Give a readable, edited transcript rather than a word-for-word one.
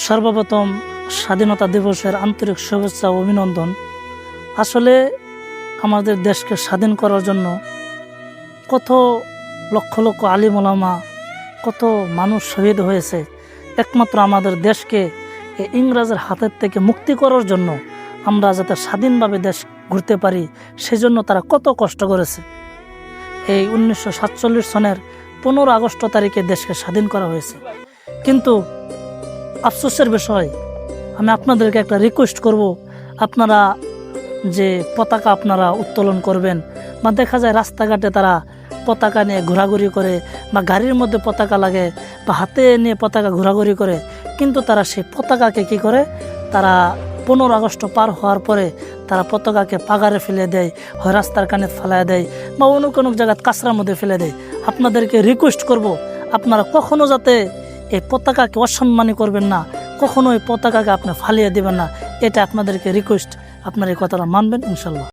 সর্বপ্রথম স্বাধীনতা দিবসের আন্তরিক শুভেচ্ছা ও অভিনন্দন। আসলে আমাদের দেশকে স্বাধীন করার জন্য কত লক্ষ লক্ষ আলিম ওলামা, কত মানুষ শহীদ হয়েছে। একমাত্র আমাদের দেশকে এই ইংরেজের হাতের থেকে মুক্তি করার জন্য, আমরা যাতে স্বাধীনভাবে দেশ ঘুরতে পারি, সেজন্য তারা কত কষ্ট করেছে। এই 1947 সনের 15 আগস্ট তারিখে দেশকে স্বাধীন করা হয়েছে। কিন্তু আফসোসের বিষয়, আমি আপনাদেরকে একটা রিকোয়েস্ট করব, আপনারা যে পতাকা আপনারা উত্তোলন করবেন, বা দেখা যায় রাস্তাঘাটে তারা পতাকা নিয়ে ঘোরাঘুরি করে, বা গাড়ির মধ্যে পতাকা লাগে, বা হাতে নিয়ে পতাকা ঘোরাঘুরি করে, কিন্তু তারা সেই পতাকাকে কি করে, তারা 15 আগস্ট পার হওয়ার পরে তারা পতাকাকে পাগারে ফেলে দেয়, হয় রাস্তার কানে ফেলা দেয়, বা অন্য কোনো জায়গায় কাঁচরার মধ্যে ফেলে দেয়। আপনাদেরকে রিকোয়েস্ট করব, আপনারা কখনো যাতে এই পতাকাকে অসম্মানী করবেন না, কখনো এই পতাকাকে আপনি ফালিয়ে দেবেন না। এটা আপনাদেরকে রিকোয়েস্ট, আপনার এই কথাটা মানবেন ইনশাল্লাহ।